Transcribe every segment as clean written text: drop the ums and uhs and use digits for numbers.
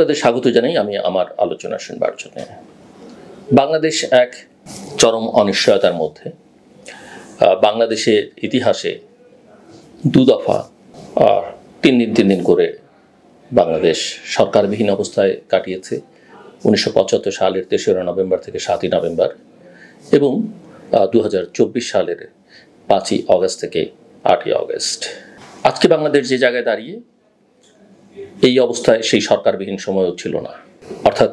আপনাদের স্বাগত জানাই আমি আমার আলোচনা শুনবার জন্য। বাংলাদেশ এক চরম অনিশ্চয়তার মধ্যে। বাংলাদেশের ইতিহাসে দু দফা আর তিন দিন করে বাংলাদেশ সরকারবিহীন অবস্থায় কাটিয়েছে। 1975 সালের 3রা নভেম্বর থেকে 7ই নভেম্বর এবং 2024 সালের 5ই অগস্ট থেকে 8ই অগস্ট। আজকে বাংলাদেশ যে জায়গায় দাঁড়িয়ে, এই অবস্থায় সেই সরকারবিহীন সময়ও ছিল না। অর্থাৎ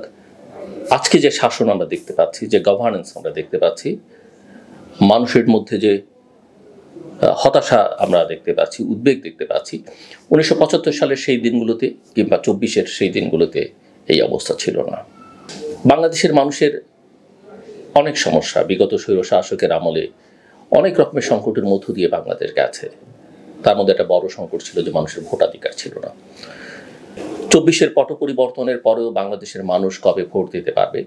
আজকে যে শাসন আমরা দেখতে পাচ্ছি, যে গভর্নেন্স আমরা দেখতে পাচ্ছি, মানুষের মধ্যে যে হতাশা আমরা দেখতে পাচ্ছি, উদ্বেগ দেখতে পাচ্ছি, 1975 সালের সেই দিনগুলোতে কিংবা 24-এর সেই দিনগুলোতে এই অবস্থা ছিল না। বাংলাদেশের মানুষের অনেক সমস্যা বিগত স্বৈর শাসকের আমলে অনেক রকমের সংকটের মধ্য দিয়ে বাংলাদেশ গেছে। তার মধ্যে একটা বড় সংকট ছিল যে মানুষের ভোটাধিকার ছিল না। 24-এর পট পরিবর্তনের পরেও বাংলাদেশের মানুষ কবে ভোট দিতে পারবে,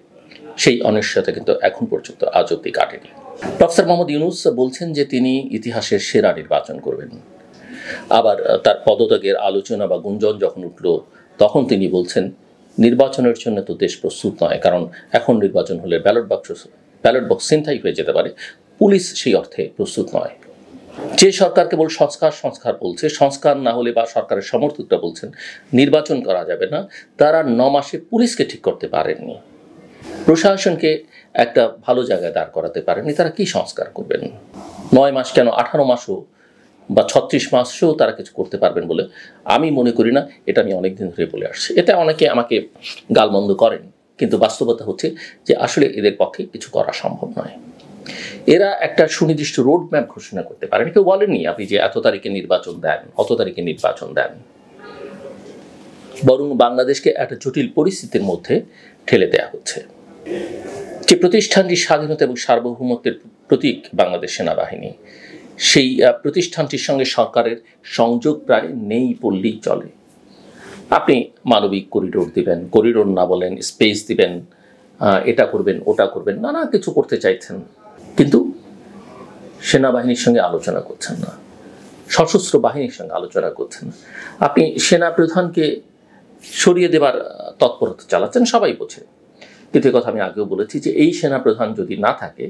সেই অনিশ্চয়তা কিন্তু এখন পর্যন্ত আজ অব্দি কাটেনি। প্রফেসর মোহাম্মদ ইউনূস বলছেন যে তিনি ইতিহাসের সেরা নির্বাচন করবেন। আবার তার পদত্যাগের আলোচনা বা গুঞ্জন যখন উঠল, তখন তিনি বলছেন নির্বাচনের জন্য তো দেশ প্রস্তুত নয়, কারণ এখন নির্বাচন হলে ব্যালট বক্স ছিনতাই হয়ে যেতে পারে। পুলিশ সেই অর্থে প্রস্তুত নয়। যে সরকার কেবল সংস্কার বলছে, সংস্কার না হলে বা সরকারের সমর্থকরা বলছেন নির্বাচন করা যাবে না, তারা 9 মাসে পুলিশকে ঠিক করতে পারেননি, প্রশাসনকে একটা ভালো জায়গায় দাঁড় করাতে পারেননি, তারা কি সংস্কার করবেন? 9 মাস কেন, 18 মাসও বা 36 মাসেও তারা কিছু করতে পারবেন বলে আমি মনে করি না। এটা আমি অনেকদিন ধরে বলে আসছি। এটা অনেকে আমাকে গালমন্দ করেন, কিন্তু বাস্তবতা হচ্ছে যে আসলে এদের পক্ষে কিছু করা সম্ভব নয়। এরা একটা সুনির্দিষ্ট রোড ম্যাপ ঘোষণা করতে পারেন। কেউ বলেনি আপনি যে এত তারিখে নির্বাচন দেন, অত তারিখে নির্বাচন দেন, বরং বাংলাদেশকে একটা জটিল পরিস্থিতির মধ্যে ঠেলে দেওয়া হচ্ছে। যে প্রতিষ্ঠানটি স্বাধীনতা এবং সার্বভৌমত্বের প্রতীক বাংলাদেশ সেনাবাহিনী, সেই প্রতিষ্ঠানটির সঙ্গে সরকারের সংযোগ প্রায় নেই বললেই চলে। আপনি মানবিক করিডোর দিবেন, করিডোর না বলেন স্পেস দিবেন, এটা করবেন ওটা করবেন, নানা কিছু করতে চাইছেন, কিন্তু সেনাবাহিনীর সঙ্গে আলোচনা করছেন না, সশস্ত্র বাহিনীর সঙ্গে আলোচনা করছেন না। আপনি সেনা প্রধানকে সরিয়ে দেবার তৎপরতা চালাচ্ছেন, সবাই বোঝে। কিন্তু কথা আমি আগেও বলেছি যে এই সেনা প্রধান যদি না থাকে,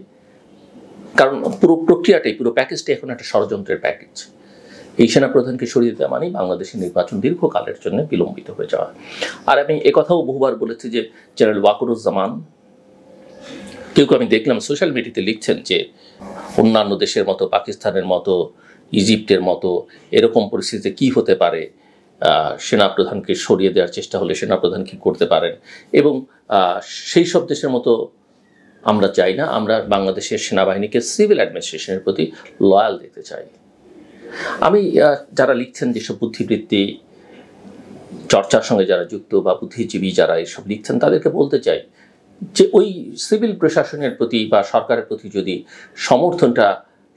কারণ পুরো প্রক্রিয়াটাই, পুরো প্যাকেজটাই এখন একটা ষড়যন্ত্রের প্যাকেজ। এই সেনা প্রধানকে সরিয়ে দেওয়া মানে বাংলাদেশের নির্বাচন দীর্ঘকালের জন্য বিলম্বিত হয়ে যাওয়া। আর আমি একথাও বহুবার বলেছি যে জেনারেল ওয়াকারুজ্জামান, কেউ আমি দেখলাম সোশ্যাল মিডিয়াতে লিখছেন যে অন্যান্য দেশের মতো, পাকিস্তানের মতো, ইজিপ্টের মতো এরকম পরিস্থিতিতে কি হতে পারে, সেনাপ্রধানকে সরিয়ে দেওয়ার চেষ্টা হলে সেনাপ্রধান কি করতে পারেন, এবং সেই সব দেশের মতো আমরা চাই না। আমরা বাংলাদেশের সেনাবাহিনীকে সিভিল অ্যাডমিনিস্ট্রেশনের প্রতি লয়াল দেখতে চাই। আমি যারা লিখছেন যেসব বুদ্ধিবৃত্তি চর্চার সঙ্গে যারা যুক্ত বা বুদ্ধিজীবী যারা এসব লিখছেন, তাদেরকে বলতে চাই যে ওই সিভিল প্রশাসনের প্রতি বা সরকারের প্রতি যদি সমর্থনটা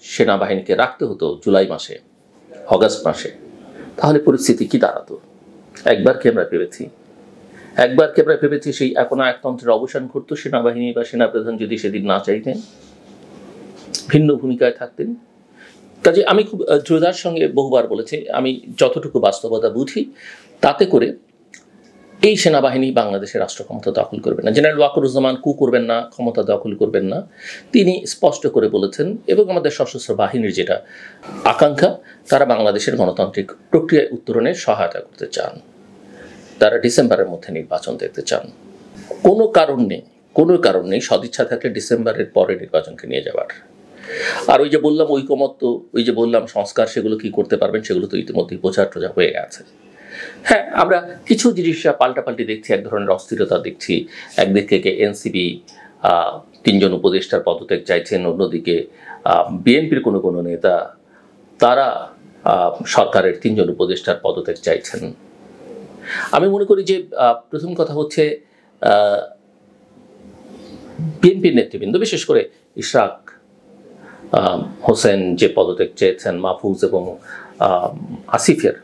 সেনাবাহিনীকে রাখতে হতো জুলাই মাসে, অগাস্ট মাসে, তাহলে পরিস্থিতি কি দাঁড়াতো? একবার কি আমরা ভেবেছি সেই একনায়কতন্ত্রের অবসান ঘটতো সেনাবাহিনী বা সেনাপ্রধান যদি সেদিন না চাইতেন, ভিন্ন ভূমিকায় থাকতেন? কাজে আমি খুব দৃঢ়তার সঙ্গে বহুবার বলেছি, আমি যতটুকু বাস্তবতা বুঝি তাতে করে এই সেনাবাহিনী বাংলাদেশের রাষ্ট্র ক্ষমতা দখল করবে না। জেনারেল ওয়াকারুজ্জামান করবেন না, ক্ষমতা দখল করবেন না, তিনি স্পষ্ট করে বলেছেন। এবং আমাদের সশস্ত্র বাহিনীর যেটা আকাঙ্ক্ষা, তারা বাংলাদেশের গণতান্ত্রিক প্রক্রিয়ায় উত্তরণের সহায়তা করতে চান, তারা ডিসেম্বরের মধ্যে নির্বাচন দেখতে চান। কোনো কারণ নেই সদিচ্ছা থাকলে ডিসেম্বরের পরে নির্বাচনকে নিয়ে যাওয়ার। আর ওই যে বললাম ঐকমত্য, ওই যে বললাম সংস্কার, সেগুলো কি করতে পারবেন, সেগুলো তো ইতিমধ্যেই টোজা হয়ে গেছে। হ্যাঁ, আমরা কিছু জিনিস পাল্টাপাল্টি দেখছি, এক ধরনের অস্থিরতা দেখছি। একদিক থেকে এনসিপি 3 জন উপদেষ্টার পদত্যাগ চাইছেন, অন্যদিকে বিএনপির কোনো নেতা তারা সরকারের 3 জন উপদেষ্টার পদত্যাগ চাইছেন। আমি মনে করি যে প্রথম কথা হচ্ছে বিএনপির নেতৃবৃন্দ, বিশেষ করে ইশরাক হোসেন যে পদত্যাগ চেয়েছেন, মাহফুজ এবং আসিফের,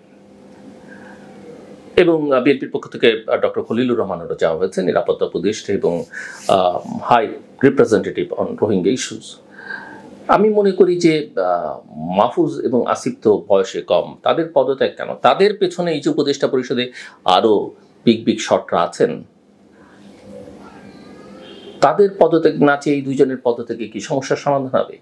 এবং বিএনপির পক্ষ থেকে ডক্টর খলিলুর রহমানেরও যাওয়া হয়েছে, নিরাপত্তা উপদেষ্টা এবং high representative on Rohingya issues. আমি মনে করি যে মাহফুজ এবং আসিফ তো বয়সে কম, তাদের পদত্যাগ কেন? তাদের পেছনে এই যে উপদেষ্টা পরিষদে আরও বিগ বিগ শটরা আছেন, তাদের পদত্যাগ না চেয়ে এই দুইজনের পদত্যাগে কি সমস্যার সমাধান হবে?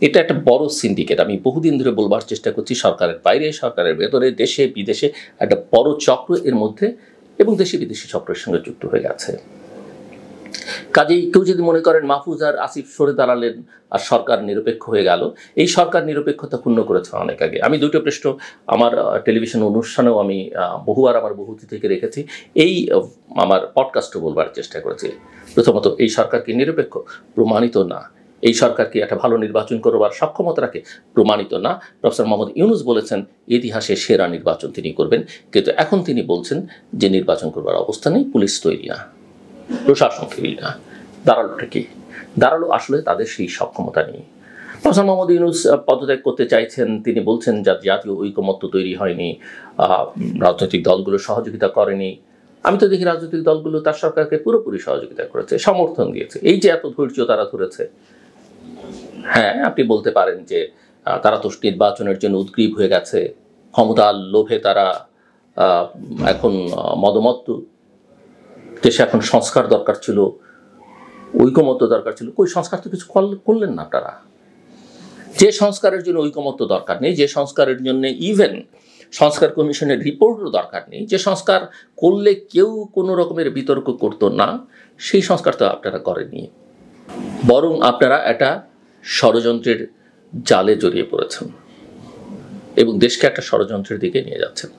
এটা একটা বড় সিন্ডিকেট। আমি বহুদিন ধরে বলবার চেষ্টা করছি, সরকারের বাইরে, সরকারের ভেতরে, দেশে বিদেশে একটা বড় চক্র এর মধ্যে এবং দেশি বিদেশি চক্রের সঙ্গে যুক্ত হয়ে গেছে। কাজেই কেউ যদি মনে করেন মাহফুজ আর আসিফ সরে দাঁড়ালেন আর সরকার নিরপেক্ষ হয়ে গেল, এই সরকার নিরপেক্ষতা ক্ষুণ্ণ করেছে অনেক আগে। আমি দুটো পৃষ্ঠ আমার টেলিভিশন অনুষ্ঠানেও আমি বহুবার আমার বহুতি থেকে রেখেছি, এই আমার পডকাস্টও বলবার চেষ্টা করেছি। প্রথমত, এই সরকার কি নিরপেক্ষ? প্রমাণিত না। এই সরকার কি একটা ভালো নির্বাচন করবার সক্ষমতা রাখে? প্রমাণিত না। প্রফেসর মোহাম্মদ ইউনূস বলেছেন ইতিহাসে সেরা নির্বাচন তিনি করবেন, কিন্তু এখন তিনি বলছেন যে নির্বাচন করবার অবস্থা নেই, পুলিশ তৈরি না, প্রশাসন তৈরি না। দাঁড়ালোটা কি? দাঁড়ালো আসলে তাদের সেই সক্ষমতা নেই। প্রফেসর মোহাম্মদ ইউনূস পদত্যাগ করতে চাইছেন, তিনি বলছেন জাতীয় ঐকমত্য তৈরি হয়নি, রাজনৈতিক দলগুলো সহযোগিতা করেনি। আমি তো দেখি রাজনৈতিক দলগুলো তার সরকারকে পুরোপুরি সহযোগিতা করেছে, সমর্থন দিয়েছে। এই যে এত ধৈর্য তারা ধরেছে, হ্যাঁ আপনি বলতে পারেন যে তারা তো নির্বাচনের জন্য উদ্গ্রীব হয়ে গেছে, ক্ষমতার লোভে তারা এখন মদমত্ত, দেশে এখন সংস্কার দরকার ছিল, ঐকমত্য দরকার ছিল। কই সংস্কার তো কিছু করলেন না আপনারা। যে সংস্কারের জন্য ঐকমত্য দরকার নেই, যে সংস্কারের জন্য ইভেন সংস্কার কমিশনের রিপোর্টও দরকার নেই, যে সংস্কার করলে কেউ কোনো রকমের বিতর্ক করতো না, সেই সংস্কার তো আপনারা করেননি। বরং আপনারা একটা ষড়যন্ত্রের জালে জড়িয়ে পড়েছেন এবং দেশকে একটা ষড়যন্ত্রের দিকে নিয়ে যাচ্ছেন।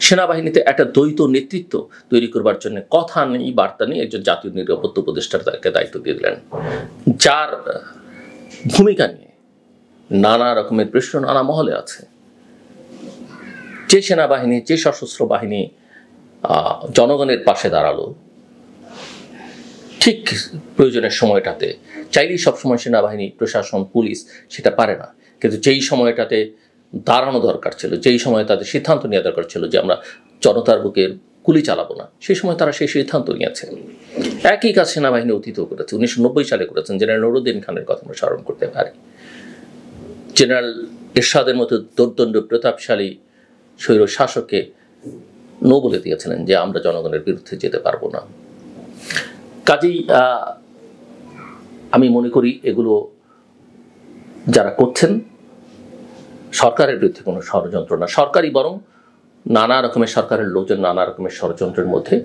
সেনাবাহিনীতে একটা দ্বৈত নেতৃত্ব তৈরি করবার জন্য কথা নেই, বার্তা নেই, একজন জাতীয় নিরাপত্তা উপদেষ্টার তাকে দায়িত্ব দিয়ে দিলেন, যার ভূমিকা নিয়ে নানা রকমের প্রশ্ন নানা মহলে আছে। যে সেনাবাহিনী, যে সশস্ত্র বাহিনী জনগণের পাশে দাঁড়ালো ঠিক প্রয়োজনের সময়টাতে, চাইলেই সবসময় সেনাবাহিনী, প্রশাসন, পুলিশ সেটা পারে না, কিন্তু যেই সময়টাতে দাঁড়ানো দরকার ছিল, যেই সময় তাদের সিদ্ধান্ত নেওয়া দরকার ছিল যে আমরা জনতার বুকে গুলি চালাবো না, সেই সময় তারা সেই সিদ্ধান্ত নিয়েছে। একই কাজ সেনাবাহিনী অতীতও করেছে, 1990 সালে করেছেন। জেনারেল নুরুদ্দিন খানের কথা আমরা স্মরণ করতে পারি। জেনারেল এরশাদের মতো দুর্দণ্ড প্রতাপশালী স্বৈর শাসককে নো বলে দিয়েছিলেন যে আমরা জনগণের বিরুদ্ধে যেতে পারবো না। কাজেই আমি মনে করি এগুলো যারা করছেন সরকারের বিরুদ্ধে কোনো ষড়যন্ত্র না, সরকারই বরং নানা রকমের সরকারের লোকজন নানা রকমের ষড়যন্ত্রের মধ্যে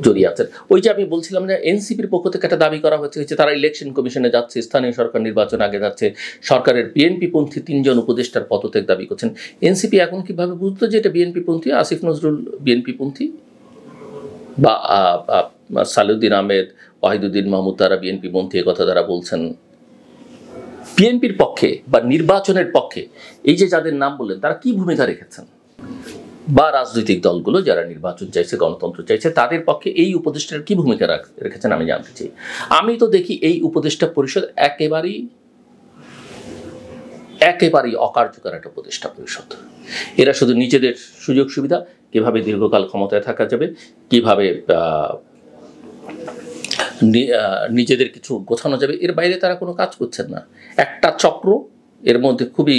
জড়িয়ে আছেন। ওই যে আমি বলছিলাম যে এনসিপির পক্ষ থেকে একটা দাবি করা হয়েছে যে তারা ইলেকশন কমিশনে যাচ্ছে, স্থানীয় সরকার নির্বাচন আগে যাচ্ছে, সরকারের বিএনপি পন্থী 3 জন উপদেষ্টার পদত্যাগ দাবি করছেন। এনসিপি এখন কিভাবে বুঝতো যে এটা বিএনপি পন্থী? আসিফ নজরুল বিএনপি পন্থী বা সালেউদ্দিন আহমেদ, ওয়াহিদুদ্দিন মাহমুদ তারা বিএনপি পন্থী, কথা তারা বলছেন। বিএনপির পক্ষে বা নির্বাচনের পক্ষে এই যে যাদের নাম বললেন তারা কি ভূমিকা রেখেছেন? বা রাজনৈতিক দলগুলো যারা নির্বাচন চাইছে, গণতন্ত্র চাইছে, তাদের পক্ষে এই উপদেষ্টার কি ভূমিকা রেখেছেন আমি জানতে চাই। আমি তো দেখি এই উপদেষ্টা পরিষদ একেবারেই অকার্যকর একটা উপদেষ্টা পরিষদ। এরা শুধু নিজেদের সুযোগ সুবিধা, কিভাবে দীর্ঘকাল ক্ষমতায় থাকা যাবে, কিভাবে নিজেদের কিছু গোছানো যাবে, এর বাইরে তারা কোনো কাজ করছেন না। একটা চক্র এর মধ্যে খুবই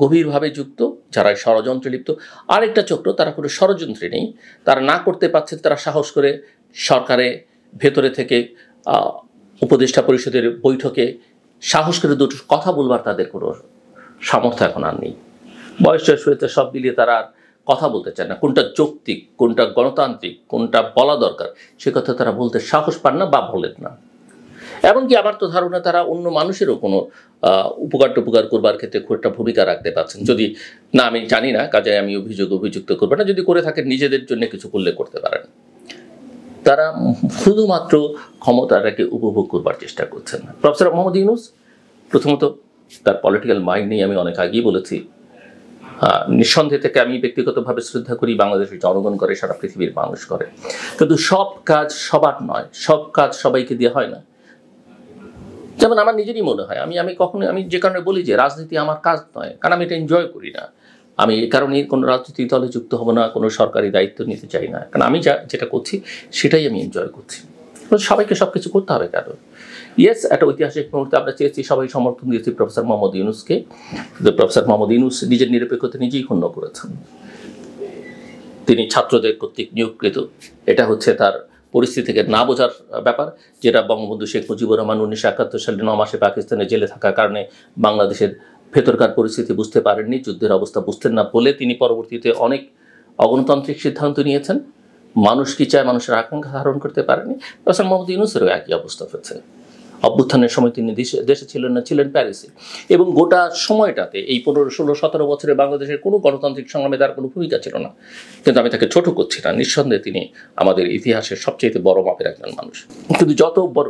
গভীরভাবে যুক্ত, যারা ষড়যন্ত্রে লিপ্ত। আরেকটা চক্র, তারা কোনো ষড়যন্ত্রে নেই, তারা না করতে পারছেন, তারা সাহস করে সরকারে ভেতরে থেকে উপদেষ্টা পরিষদের বৈঠকে সাহস করে দুটো কথা বলবার তাদের কোনো সামর্থ্য এখন আর নেই। বয়স হয়েছে, সব মিলিয়ে তারা আর কথা বলতে চায় না। কোনটা যৌক্তিক, কোনটা গণতান্ত্রিক, কোনটা বলা দরকার, সে কথা তারা বলতে সাহস পান না বা বলেন না। এমনকি আমার তো ধারণা তারা অন্য মানুষেরও কোনো উপকার করবার ক্ষেত্রে খুব একটা ভূমিকা রাখতে পারছেন। যদি না, আমি জানি না, কাজে আমি অভিযুক্ত করবো না। যদি করে থাকেন নিজেদের জন্য কিছু করলে করতে পারেন। তারা শুধুমাত্র ক্ষমতাটাকে উপভোগ করবার চেষ্টা করছেন। প্রফেসর মোহাম্মদ ইউনূস প্রথমত তার পলিটিক্যাল মাইন্ড নেই, আমি অনেক আগেই বলেছি। নিঃসন্দেহে থেকে আমি ব্যক্তিগতভাবে শ্রদ্ধা করি, বাংলাদেশের জনগণ করে, সারা পৃথিবীর মানুষ করে, কিন্তু সব কাজ সবার নয়, সব কাজ সবাইকে দিয়ে হয় না। যেমন আমার নিজেরই মনে হয়, আমি যে কারণে বলি যে রাজনীতি আমার কাজ নয়, কারণ আমি এটা এনজয় করি না। আমি এই কারণে কোনো রাজনৈতিক দলে যুক্ত হব না, কোনো সরকারি দায়িত্ব নিতে চাই না, কারণ আমি যেটা করছি সেটাই আমি এনজয় করছি। সবাইকে সব কিছু করতে হবে কেন? ইয়েস, একটা ঐতিহাসিক মুহূর্তে আমরা চেয়েছি, সবাই সমর্থন দিয়েছি প্রফেসর মোহাম্মদ ইউনূসকে, কিন্তু প্রফেসর মোহাম্মদ ইউনূস নিজের নিরপেক্ষতা নিজেই ক্ষুণ্ণ করেছেন। তিনি ছাত্রদের কর্তৃক নিয়োগকৃত, এটা হচ্ছে তার পরিস্থিতি থেকে না বোঝার ব্যাপার, যেটা বঙ্গবন্ধু শেখ মুজিবুর রহমান 1971 সালে 9 মাসে পাকিস্তানে জেলে থাকার কারণে বাংলাদেশের ভেতরকার পরিস্থিতি বুঝতে পারেননি, যুদ্ধের অবস্থা বুঝতেন না বলে তিনি পরবর্তীতে অনেক অগণতান্ত্রিক সিদ্ধান্ত নিয়েছেন। মানুষ কি চায় মানুষের আকাঙ্ক্ষা ধারণ করতে পারেনি। প্রফেসর মোহাম্মদ ইউনূসেরও একই অবস্থা হয়েছে। অভ্যুত্থানের সময় তিনি দেশে ছিলেন না, ছিলেন প্যারিসে, এবং গোটা সময়টাতে এই 15, 16, 17 বছরে বাংলাদেশের কোনো গণতান্ত্রিক সংগ্রামে তার কোনো ভূমিকা ছিল না। কিন্তু আমি তাকে ছোট করছি না, নিঃসন্দেহে তিনি আমাদের ইতিহাসের সবচেয়ে বড় মাপের একজন মানুষ। কিন্তু যত বড়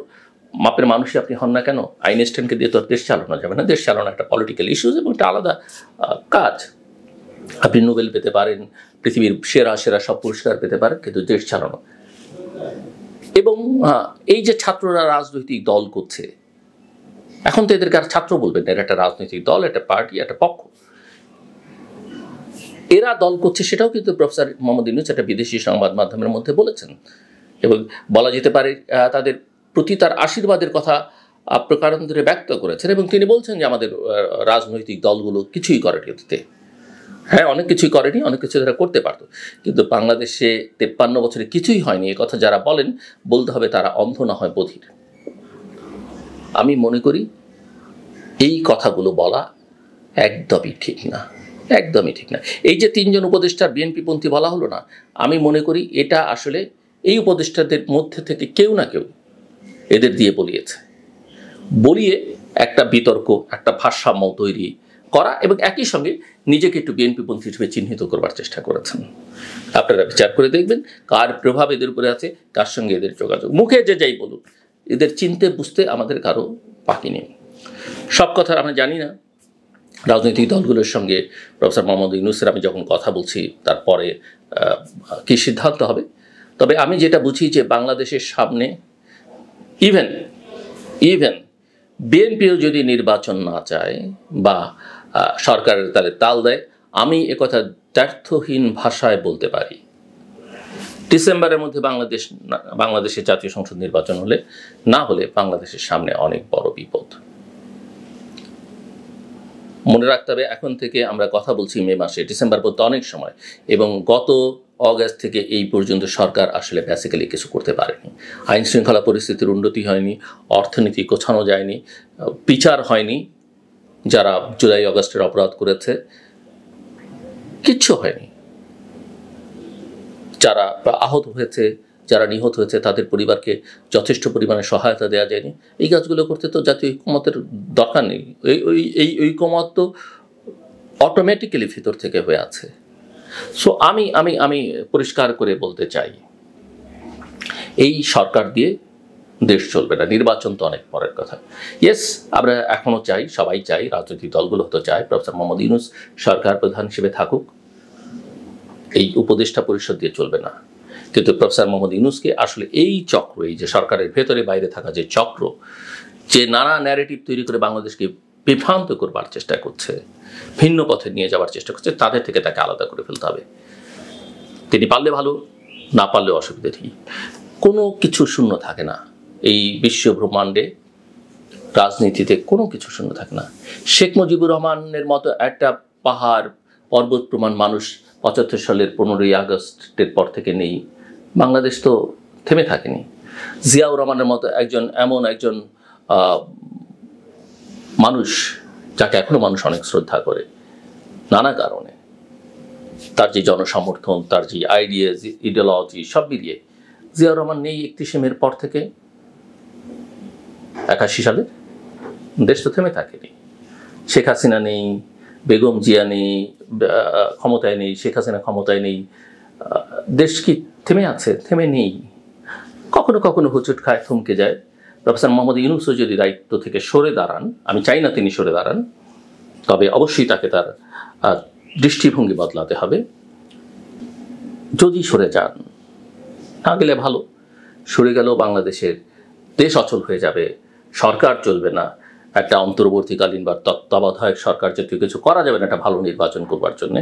মাপের মানুষই আপনি হন না কেন, আইনস্টাইনকে দিয়ে তো দেশ চালানো যাবে না। দেশ চালানো একটা পলিটিক্যাল ইস্যুজ এবং একটা আলাদা কাজ। আপনি নোবেল পেতে পারেন, পৃথিবীর সেরা সেরা সব পুরস্কার পেতে পারেন, কিন্তু দেশ চালানো। এবং এই যে ছাত্ররা রাজনৈতিক দল করছে, এখন তো এদেরকে আর ছাত্র বলবেন না, এরা একটা রাজনৈতিক দল, একটা পার্টি, একটা পক্ষ। এরা দল করছে সেটাও কিন্তু প্রফেসর মোহাম্মদ ইউনূস একটা বিদেশি সংবাদ মাধ্যমের মধ্যে বলেছেন, এবং বলা যেতে পারে তাদের প্রতি তার আশীর্বাদের কথা প্রকারান্তরে ব্যক্ত করেছেন। এবং তিনি বলছেন যে আমাদের রাজনৈতিক দলগুলো কিছুই করেনি অতীতে। হ্যাঁ, অনেক কিছুই করেনি, অনেক কিছু তারা করতে পারতো, কিন্তু বাংলাদেশে 53 বছরে কিছুই হয়নি এ কথা যারা বলেন, বলতে হবে তারা অন্ধ না হয় বধির। আমি মনে করি এই কথাগুলো বলা একদমই ঠিক না, একদমই ঠিক না। এই যে 3 জন উপদেষ্টার বিএনপিপন্থী বলা হলো না, আমি মনে করি এটা আসলে এই উপদেষ্টাদের মধ্যে থেকে কেউ না কেউ এদের দিয়ে বলিয়ে একটা বিতর্ক, একটা ভারসাম্য তৈরি করা, এবং একই সঙ্গে নিজেকে একটু বিএনপিপন্থী হিসেবে চিহ্নিত করবার চেষ্টা করেছেন। আপনারা বিচার করে দেখবেন কার প্রভাব এদের উপরে আছে, কার সঙ্গে এদের যোগাযোগ। মুখে যে যাই বলুক, এদের চিনতে বুঝতে আমাদের কারো বাকি নেই। সব কথা আমরা জানি না। রাজনৈতিক দলগুলোর সঙ্গে প্রফেসর মোহাম্মদ ইউনূসের আমি যখন কথা বলছি, তারপরে কী সিদ্ধান্ত হবে। তবে আমি যেটা বুঝি যে বাংলাদেশের সামনে ইভেন বিএনপিও যদি নির্বাচন না চায় বা সরকারের তালে তাল দেয়, আমি একথা দ্ব্যর্থহীন ভাষায় বলতে পারি, ডিসেম্বরের মধ্যে বাংলাদেশের জাতীয় সংসদ নির্বাচন না হলে বাংলাদেশের সামনে অনেক বড় বিপদ। মনে রাখতে হবে, এখন থেকে আমরা কথা বলছি মে মাসে, ডিসেম্বর পর্যন্ত অনেক সময়, এবং গত অগাস্ট থেকে এই পর্যন্ত সরকার আসলে বেসিক্যালি কিছু করতে পারেনি। আইন শৃঙ্খলা পরিস্থিতির উন্নতি হয়নি, অর্থনীতি গোছানো যায়নি, বিচার হয়নি, যারা জুলাই অগাস্টের অপরাধ করেছে কিচ্ছু হয়নি, যারা আহত হয়েছে, যারা নিহত হয়েছে তাদের পরিবারকে যথেষ্ট পরিমাণে সহায়তা দেওয়া যায়নি। এই কাজগুলো করতে তো জাতীয় ঐকমত্যের দরকার নেই। এই ঐকমত্য অটোমেটিক্যালি ভিতর থেকে হয়ে আছে। সো আমি পরিষ্কার করে বলতে চাই, এই সরকার দিয়ে দেশ চলবে না। নির্বাচন তো অনেক পরের কথা। ইয়েস, আমরা এখনও চাই, সবাই চাই, রাজনৈতিক দলগুলো তো চায় প্রফেসর মোহাম্মদ ইউনূস সরকার প্রধান হিসেবে থাকুক, এই উপদেষ্টা পরিষদ দিয়ে চলবে না। কিন্তু প্রফেসর মোহাম্মদ ইউনূসকে আসলে এই চক্র, এই যে সরকারের ভেতরে বাইরে থাকা যে চক্র, যে নানা ন্যারেটিভ তৈরি করে বাংলাদেশকে বিভ্রান্ত করবার চেষ্টা করছে, ভিন্ন পথে নিয়ে যাওয়ার চেষ্টা করছে, তাদের থেকে তাকে আলাদা করে ফেলতে হবে। তিনি পারলে ভালো, না পারলেও অসুবিধা নেই। কোনো কিছু শূন্য থাকে না এই বিশ্ব ব্রহ্মাণ্ডে, রাজনীতিতে কোনো কিছু শূন্য থাকে না। শেখ মুজিবুর রহমানের মতো একটা পাহাড় পর্বত প্রমাণ মানুষ 75 সালের 15ই আগস্টের পর থেকে নেই। বাংলাদেশ তো থেমে থাকেনি। জিয়াউর রহমানের মতো এমন একজন মানুষ, যাকে এখনো মানুষ অনেক শ্রদ্ধা করে নানা কারণে, তার যে জনসমর্থন, তার যে আইডিয়াস, ইডিওলজি সব মিলিয়ে, জিয়াউর রহমান নেই 31শে মের পর থেকে 81 সালে। দেশ তো থেমে থাকেনি। শেখ হাসিনা নেই, বেগম জিয়া নেই, ক্ষমতায় নেই, শেখ হাসিনা ক্ষমতায় নেই, দেশ কি থেমে আছে? থেমে নেই। কখনো কখনো হুচুট খায়, থমকে যায়। প্রফেসর মোহাম্মদ ইউনূসও যদি দায়িত্ব থেকে সরে দাঁড়ান, আমি চাই না তিনি সরে দাঁড়ান, তবে অবশ্যই তাকে তার দৃষ্টিভঙ্গি বদলাতে হবে। যদি সরে যান, না গেলে ভালো, সরে গেলেও বাংলাদেশের দেশ অচল হয়ে যাবে, সরকার চলবে না, একটা অন্তর্বর্তীকালীন বা তত্ত্বাবধায়ক সরকার জাতীয় কিছু করা যাবে না একটা ভালো নির্বাচন করবার জন্যে।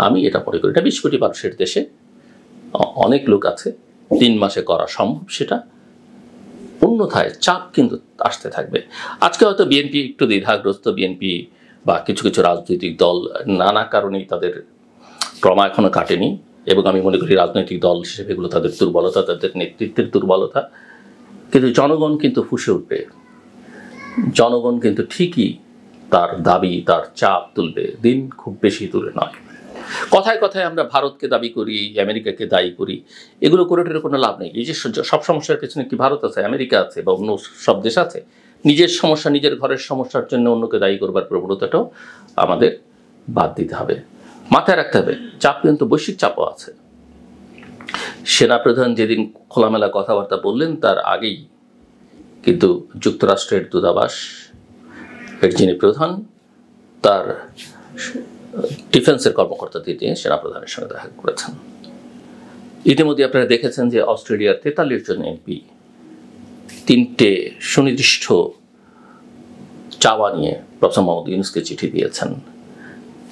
আমি এটা মনে করি, এটা 20 কোটি মানুষের দেশে অনেক লোক আছে, 3 মাসে করা সম্ভব সেটা। অন্যথায় চাপ কিন্তু আসতে থাকবে। আজকে হয়তো বিএনপি একটু দ্বিধাগ্রস্ত, বিএনপি বা কিছু কিছু রাজনৈতিক দল নানা কারণেই তাদের ক্রমা এখনো কাটেনি। এবং আমি মনে করি রাজনৈতিক দল হিসেবে এগুলো তাদের দুর্বলতা, তাদের নেতৃত্বের দুর্বলতা। কিন্তু জনগণ কিন্তু ফুঁসে উঠবে, জনগণ কিন্তু ঠিকই তার দাবি, তার চাপ তুলবে, দিন খুব বেশি দূরে নয়। কথায় কথায় আমরা ভারতকে দাবি করি, আমেরিকাকে দায়ী করি, এগুলো করে কোনো লাভ নেই। এই যে সব সমস্যার পেছনে কি ভারত আছে, আমেরিকা আছে বা অন্য সব দেশ আছে? নিজের সমস্যা, নিজের ঘরের সমস্যার জন্য অন্যকে দায়ী করবার প্রবণতাটাও আমাদের বাদ দিতে হবে। মাথায় রাখতে হবে চাপ কিন্তু বৈশ্বিক চাপও আছে। সেনাপ্রধান যেদিন খোলামেলা কথাবার্তা বললেন তার আগেই কিন্তু যুক্তরাষ্ট্রের দূতাবাস এর যিনি প্রধান, তার ডিফেন্সের কর্মকর্তাদের নিয়ে সেনাপ্রধানের সঙ্গে দেখা করেছেন। ইতিমধ্যে আপনারা দেখেছেন যে অস্ট্রেলিয়ার 43 জন এমপি 3টে সুনির্দিষ্ট চাওয়া নিয়ে প্রফেসর মোহাম্মদ ইউনূসকে চিঠি দিয়েছেন।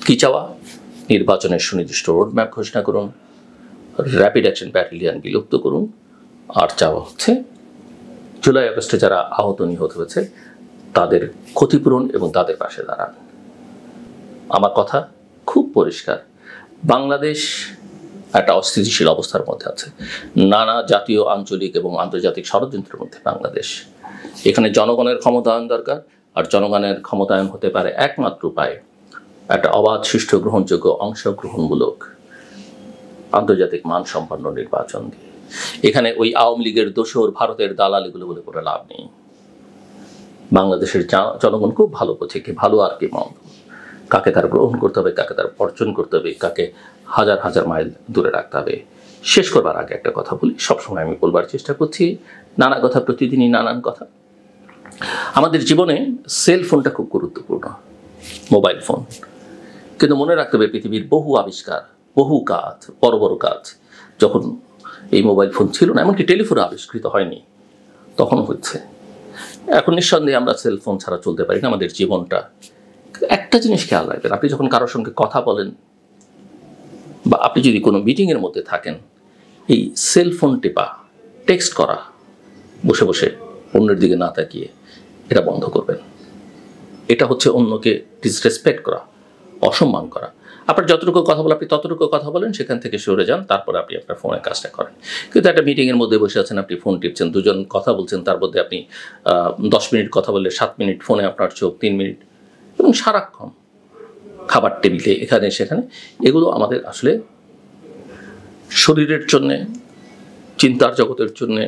কি চাওয়া? নির্বাচনের সুনির্দিষ্ট রোডম্যাপ ঘোষণা করুন, র্যাপিড অ্যাকশন ব্যাটালিয়ন বিলুপ্ত করুন, আর চাওয়া হচ্ছে জুলাই আগস্টে যারা আহত নিহত হয়েছে তাদের ক্ষতিপূরণ এবং তাদের পাশে দাঁড়ান। আমার কথা খুব পরিষ্কার, বাংলাদেশ একটা অস্থিতিশীল অবস্থার মধ্যে আছে। নানা জাতীয়, আঞ্চলিক এবং আন্তর্জাতিক ষড়যন্ত্রের মধ্যে বাংলাদেশ। এখানে জনগণের ক্ষমতায়ন দরকার, আর জনগণের ক্ষমতায়ন হতে পারে একমাত্র উপায় একটা অবাধ, সুষ্ঠু, গ্রহণযোগ্য, অংশগ্রহণমূলক আন্তর্জাতিক মানসম্পন্ন নির্বাচন দিয়ে। এখানে ওই আওয়ামী লীগের দোসর, ভারতের দালাল এগুলো বলে করে লাভ নেই। বাংলাদেশের জনগণ খুব ভালো বোঝে কি ভালো আর কি মন্দ, কাকে তার গ্রহণ করতে হবে, কাকে তার বর্জন করতে হবে, কাকে হাজার হাজার মাইল দূরে রাখতে হবে। শেষ করবার আগে একটা কথা বলি, সবসময় আমি বলবার চেষ্টা করছি, নানা কথা, প্রতিদিনই নানান কথা। আমাদের জীবনে সেল ফোনটা খুব গুরুত্বপূর্ণ, মোবাইল ফোন। কিন্তু মনে রাখতে হবে পৃথিবীর বহু আবিষ্কার, বহু কাজ, বড় বড় কাজ যখন এই মোবাইল ফোন ছিল না, এমনকি টেলিফোন আবিষ্কৃত হয়নি, তখন হচ্ছে। এখন নিঃসন্দেহে আমরা সেল ফোন ছাড়া চলতে পারি না আমাদের জীবনটা। একটা জিনিস খেয়াল রাখবেন, আপনি যখন কারোর সঙ্গে কথা বলেন বা আপনি যদি কোনো মিটিংয়ের মধ্যে থাকেন, এই সেল ফোন টেপা, টেক্সট করা বসে বসে অন্যের দিকে না তাকিয়ে, এটা বন্ধ করবেন। এটা হচ্ছে অন্যকে ডিসরেসপেক্ট করা, অসম্মান করা। আপনার যতটুকু কথা বলে আপনি ততটুকু কথা বলেন, সেখান থেকে সরে যান, তারপরে আপনি আপনার ফোনের কাজটা করেন। কিন্তু একটা মিটিংয়ের মধ্যে বসে আছেন, আপনি ফোন টিপছেন, দুজন কথা বলছেন, তার মধ্যে আপনি 10 মিনিট কথা বললে 7 মিনিট ফোনে আপনার চোখ, 3 মিনিট, এবং সারাক্ষণ খাবার টেবিলে এখানে সেখানে, এগুলো আমাদের আসলে শরীরের জন্যে, চিন্তার জগতের জন্যে,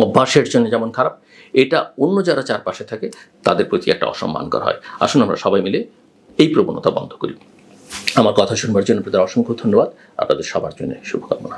অভ্যাসের জন্য যেমন খারাপ, এটা অন্য যারা চারপাশে থাকে তাদের প্রতি একটা অসম্মান করা হয়। আসুন আমরা সবাই মিলে এই প্রবণতা বন্ধ করি। আমার কথা শুনবার জন্য আপনাদের অসংখ্য ধন্যবাদ। আপনাদের সবার জন্য শুভকামনা।